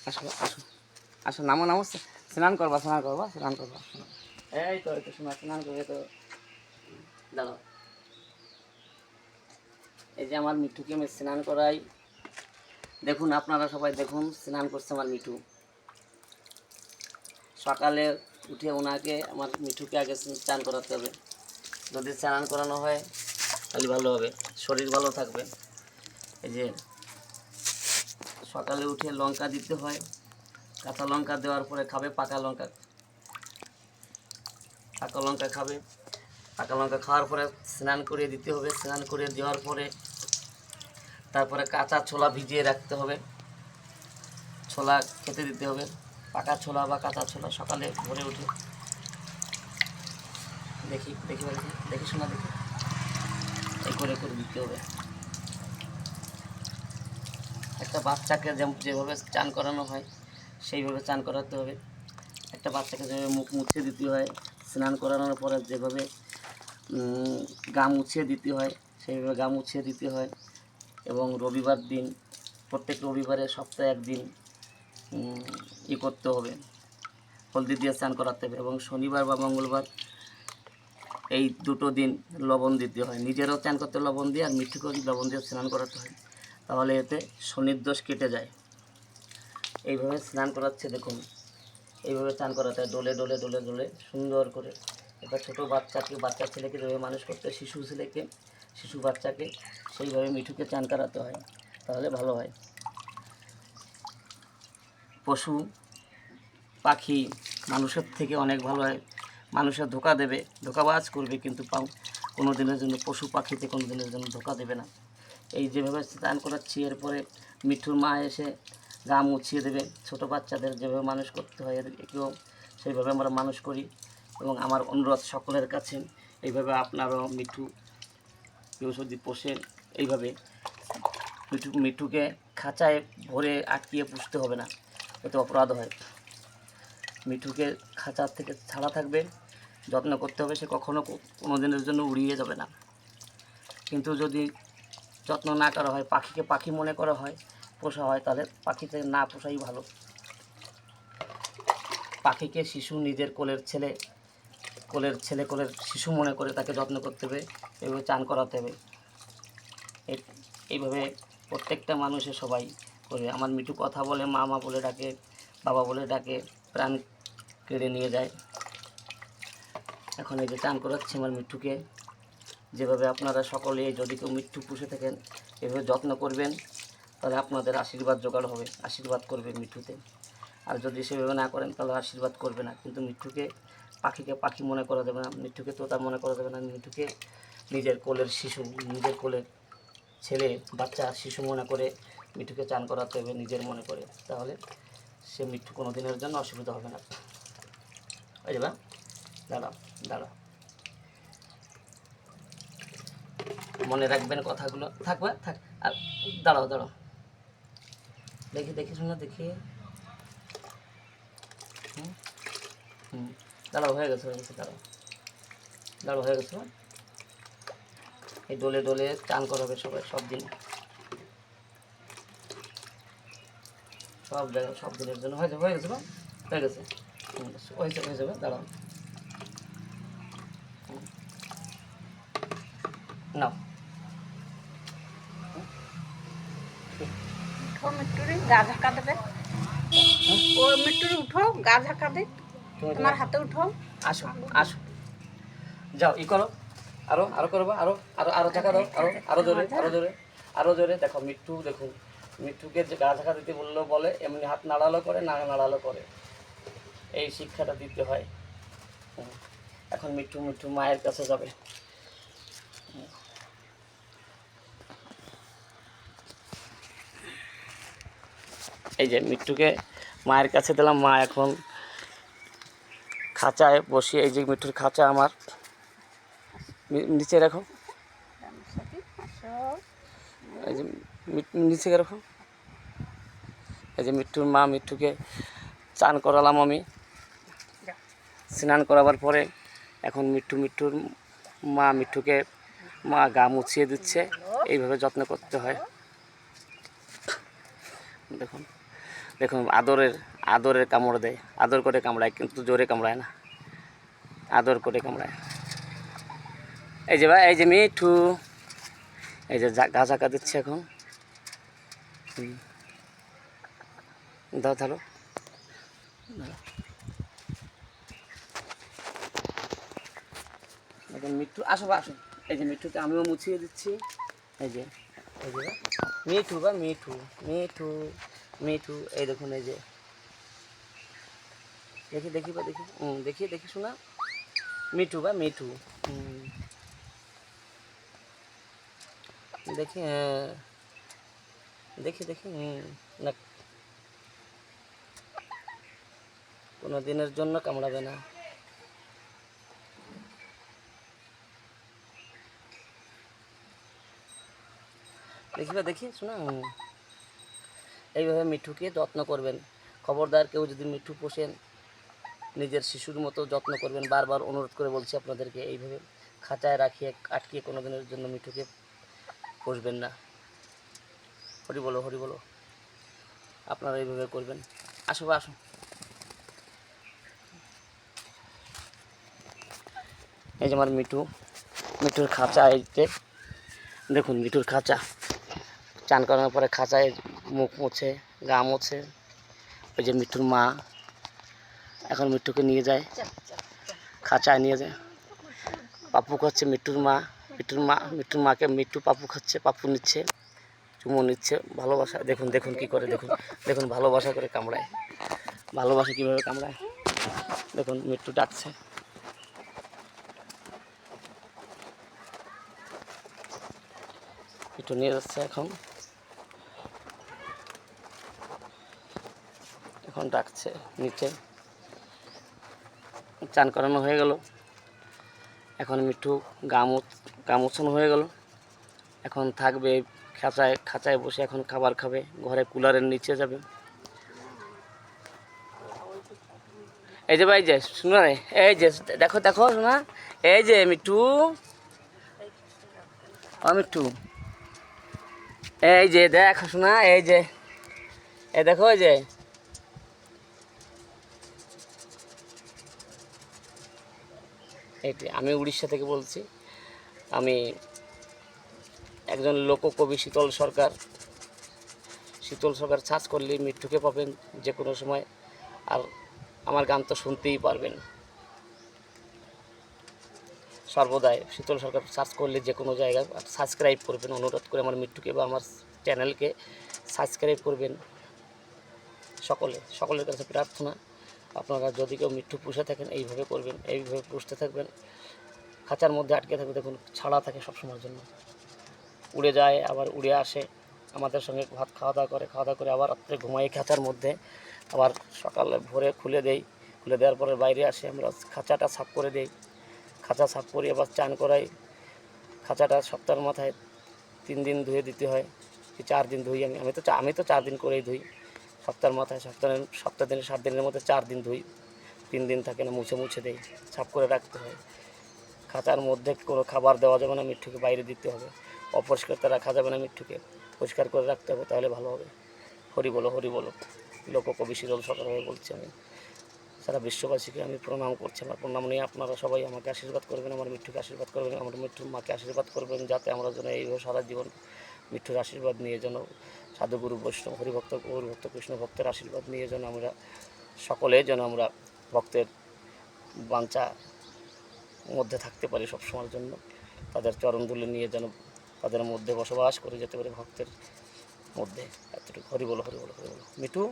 আসো আসো আসো, নামো নামো, স্নান করবা স্নান করবা স্নান করবা। এই তো শোনা, স্নান করবে তো। দাঁড়াও, এই যে আমার মিঠুকে আমি স্নান করাই। দেখুন আপনারা সবাই দেখুন, স্নান করছে আমার মিঠু। সকালে উঠে ওনাকে, আমার মিঠুকে আগে স্নান করাতে হবে। যদি স্নান করানো হয় তাহলে ভালো হবে, শরীর ভালো থাকবে। এই যে সকালে উঠে লঙ্কা দিতে হয়, কাঁচা লঙ্কা দেওয়ার পরে খাবে পাকা লঙ্কা, পাকা লঙ্কা খাবে। পাকা লঙ্কা খাওয়ার পরে স্নান করিয়ে দিতে হবে। স্নান করিয়ে দেওয়ার পরে তারপরে কাঁচা ছোলা ভিজিয়ে রাখতে হবে, ছোলা খেতে দিতে হবে। পাকা ছোলা বা কাঁচা ছোলা সকালে ভোরে উঠে দেখি দেখি দেখি দেখি শোনা দেখি এই করে করে দিতে হবে। একটা বাচ্চাকে যেভাবে চান করানো হয় সেইভাবে চান করাতে হবে। একটা বাচ্চাকে যেভাবে মুখ মুছিয়ে দিতে হয়, স্নান করানোর পরে যেভাবে গা মুছিয়ে দিতে হয় সেইভাবে গা মুছিয়ে দিতে হয়। এবং রবিবার দিন, প্রত্যেক রবিবারে সপ্তাহে একদিন করতে হবে, হলদি দিয়ে স্নান করাতে হবে। এবং শনিবার বা মঙ্গলবার এই দুটো দিন লবণ দিতে হয়। নিজেরাও স্নান করতে লবণ দিয়ে, আর মিঠুকেও লবণ দিয়ে স্নান করাতে হয়, তাহলে এতে শনির দোষ কেটে যায়। এইভাবে স্নান করাচ্ছে দেখুন, এইভাবে স্নান করাতে হয়, ডলে ডলে ডলে ডলে সুন্দর করে। এবার ছোটো বাচ্চাকে, বাচ্চা ছেলেকে যেভাবে মানুষ করতে হয়, শিশু ছেলেকে, শিশু বাচ্চাকে সেইভাবে মিঠুকে স্নান করাতে হয়, তাহলে ভালো হয়। পশু পাখি মানুষের থেকে অনেক ভালো হয়। মানুষের ধোকা দেবে, ধোকাবাজ করবে, কিন্তু কোনো দিনের জন্য পশু পাখিতে কোনো দিনের জন্য ধোকা দেবে না। এই যেভাবে স্নান করাচ্ছি, এরপরে মিঠুর মা এসে গা মুছিয়ে দেবে। ছোটো বাচ্চাদের যেভাবে মানুষ করতে হয় একেও সেইভাবে আমরা মানুষ করি। এবং আমার অনুরোধ সকলের কাছে, এইভাবে আপনারাও মিঠু কেউ যদি পোষেন, এইভাবে মিঠুকে খাঁচায় ভরে আটকিয়ে পুষতে হবে না, এতে অপরাধ হয়। মিঠুকে খাঁচার থেকে ছাড়া থাকবে, যত্ন করতে হবে, সে কখনো কোনো দিনের জন্য উড়িয়ে যাবে না। কিন্তু যদি যত্ন না করা হয়, পাখিকে পাখি মনে করা হয়, পোষা হয়, তাহলে পাখিতে না পোষাই ভালো। পাখিকে শিশু, নিজের কোলের ছেলে, কোলের শিশু মনে করে তাকে যত্ন করতে হবে, এভাবে চান করাতে হবে। এইভাবে প্রত্যেকটা মানুষের সবাই করে। আমার মিঠু কথা বলে, মা মা বলে ডাকে, বাবা বলে ডাকে, প্রাণ কেড়ে নিয়ে যায়। এখন এই যে চান করাচ্ছি আমার মিঠুকে, যেভাবে আপনারা সকলে যদি কেউ মিঠু পুষে থাকেন এভাবে যত্ন করবেন, তাহলে আপনাদের আশীর্বাদ জোগাড় হবে, আশীর্বাদ করবে মিঠুতে। আর যদি সেভাবে না করেন তাহলে আশীর্বাদ করবে না। কিন্তু মিঠুকে, পাখিকে পাখি মনে করা যাবে না, মিঠুকে তোতা মনে করা যাবে না। মিঠুকে নিজের কোলের শিশু, নিজের কোলের ছেলে, বাচ্চা, শিশু মনে করে মিঠুকে চান করাতে হবে, নিজের মনে করে, তাহলে সে মিঠু কোনো দিনের জন্য অসুবিধা হবে না। ওই যাবা, দাঁড়াও দাঁড়াও, মনে রাখবেন কথাগুলো, থাকবে থাক। আর দাঁড়াও দাঁড়াও, দেখি দেখি শুনে দেখি। হুম হুম, দাঁড়াও, হয়ে গেছে হয়ে গেছে, দাঁড়াও দাঁড়াও, হয়ে গেছে। এই ডলে ডলে চান করাবে সবাই, সব দিন, সব জায়গায়, সব দিনের জন্য হয়ে যাবে, হয়ে গেছে বা হয়ে গেছে, হয়েছে, হয়ে যাবে। দাঁড়াও, নাও। উঠো মিট্টুরি, গা ঝাঁকা দেবে। ও মিট্টুরি উঠো, গা ঝাঁকা দে, তোমার হাতে উঠো। আসো আসো, যাও ই করো, আরো আরো করবো, আরো আরো আরো ঝাঁকা দাও, আরো আরো জোরে, আরো জোরে, আরো জোরে। দেখো মিঠু, দেখুন মিঠুকে যে গা ঝাঁকা দিতে বললেও বলে, এমনি হাত নাড়ালো করে, না নাড়ালো করে, এই শিক্ষাটা দিতে হয়। এখন মিঠু মিঠু মায়ের কাছে যাবে। এই যে মিঠুকে মায়ের কাছে দিলাম, মা এখন খাঁচায় বসিয়ে, এই যে মিঠুর খাঁচা আমার, নিচে রাখো, এই যে নিচে রাখো। এই যে মিঠুর মা, মিঠুকে চান করালাম আমি। স্নান করাবার পরে এখন মিঠুর মা মিঠুকে গা মুছিয়ে দিচ্ছে। এইভাবে যত্ন করতে হয়। দেখুন দেখুন আদরের কামড় দেয়, আদর করে কামড়ায়, কিন্তু জোরে কামড়ায় না, আদর করে কামড়ায়। এই যে ভাই, এই যে মিঠু, এই যে গা ঝাঁকা দিচ্ছে এখন। দাও ধরো, এখন মিঠু আসো বা আসো। এই যে মিঠুকে আমিও মুছিয়ে দিচ্ছি। এই যে মিঠু বা মিঠু, মিঠু মিঠু, এই দেখুন, এই যে দেখি দেখি বা দেখি, দেখি দেখি শোনা, মিঠু বা মিঠু, দেখি, হ্যাঁ দেখি দেখি, না, কোনো দিনের জন্য কামড়াবে না। দেখি বা দেখি শোনা, এইভাবে মিঠুকে যত্ন করবেন। খবরদার কেউ যদি মিঠু পোষেন, নিজের শিশুর মতো যত্ন করবেন। বারবার অনুরোধ করে বলছি আপনাদেরকে, এইভাবে খাঁচায় রাখিয়ে আটকিয়ে কোনো দিনের জন্য মিঠুকে পোষবেন না। হরি বলো, হরি বলো। আপনারা এইভাবে করবেন। আসো বা আসো। এই যে আমার মিঠুর খাঁচা, এইতে দেখুন মিঠুর খাঁচা। চান করানোর পরে খাঁচায় মুখ মুছে, গা মুছে। ওই যে মিঠুর মা এখন মিঠুকে নিয়ে যায়, খাঁচায় নিয়ে যায়। পাপ্পু খাচ্ছে মিঠুর মাকে মিঠু পাপ্পু খাচ্ছে, পাপ্পু নিচ্ছে, চুমো নিচ্ছে, ভালোবাসা। দেখুন দেখুন কী করে, দেখুন দেখুন, ভালোবাসা করে কামড়ায়, ভালোবাসা কীভাবে কামড়ায়। দেখুন মিঠু ডাকছে। মিঠু নিয়ে যাচ্ছে এখন ডাকছে নিচে। চান করানো হয়ে গেল, এখন মিঠু গা মোছানো হয়ে গেল। এখন থাকবে খাঁচায় বসে, এখন খাবার খাবে, ঘরে কুলারের নিচে যাবে। এই যে ভাই, যে শোনা রে, এই যে দেখো দেখো শোনা, এই যে মিঠু, ও মিঠু, এই যে দেখো শোনা, এই যে এই দেখো, এই যে এইটি আমি উড়িষ্যা থেকে বলছি। আমি একজন লোককবি, শীতল সরকার সার্চ করলে মিঠুকে পাবেন যে কোনো সময়। আর আমার গান তো শুনতেই পারবেন সর্বদাই। শীতল সরকার সার্চ করলে যে কোনো জায়গায় সাবস্ক্রাইব করবেন, অনুরোধ করে আমার মিঠুকে বা আমার চ্যানেলকে সাবস্ক্রাইব করবেন। সকলের কাছে প্রার্থনা, আপনারা যদি কেউ মিঠু পুষে থাকেন এইভাবে করবেন, এইভাবে পুষতে থাকবেন। খাঁচার মধ্যে আটকে থাকবে, দেখুন ছাড়া থাকে সবসময়ের জন্য, উড়ে যায় আবার উড়ে আসে আমাদের সঙ্গে খাওয়া দাওয়া করে আবার রাত্রে ঘুমাই খাঁচার মধ্যে। আবার সকালে ভোরে খুলে দেওয়ার পরে বাইরে আসে, আমরা খাঁচাটা সাফ করে দিই, খাঁচা সাফ করি, আবার চান করাই। খাঁচাটা সপ্তাহের মাথায় 3 দিন ধুয়ে দিতে হয়, কি 4 দিন ধুই। আমি তো 4 দিন করেই ধুই সপ্তাহের মাথায়। সপ্তাহ দিনে 7 দিনের মধ্যে 4 দিন ধুই, 3 দিন থাকে না, মুছে দেই, সাফ করে রাখতে হয়। খাঁচার মধ্যে কোনো খাবার দেওয়া যাবে না, মিঠুকে বাইরে দিতে হবে। অপরিষ্কারতা রাখা যাবে না, মিঠুকে পরিষ্কার করে রাখতে হবে, তাহলে ভালো হবে। হরি বলো, হরি বলো। লোককবি শীতল সরকার হয়ে বলছি আমি। সারা বিশ্ববাসীকে আমি প্রণাম করছি। আমার প্রণাম নিয়ে আপনারা সবাই আমাকে আশীর্বাদ করবেন, আমার মিঠুকে আশীর্বাদ করবেন, আমার মিঠুর মাকে আশীর্বাদ করবেন, যাতে আমরা যেন এইভাবে সারা জীবন মিঠুর আশীর্বাদ নিয়ে যেন সাধুগুরু বৈষ্ণব হরিভক্ত গৌরভক্ত কৃষ্ণ ভক্তের আশীর্বাদ নিয়ে যেন আমরা সকলে ভক্তের বাঞ্ছা মধ্যে থাকতে পারি সবসময়ের জন্য। তাদের চরণধুলি নিয়ে যেন তাদের মধ্যে বসবাস করে যেতে পারে, ভক্তের মধ্যে। এতটুকু। হরি বলো, হরি বলো, হরি বলো। মিঠু।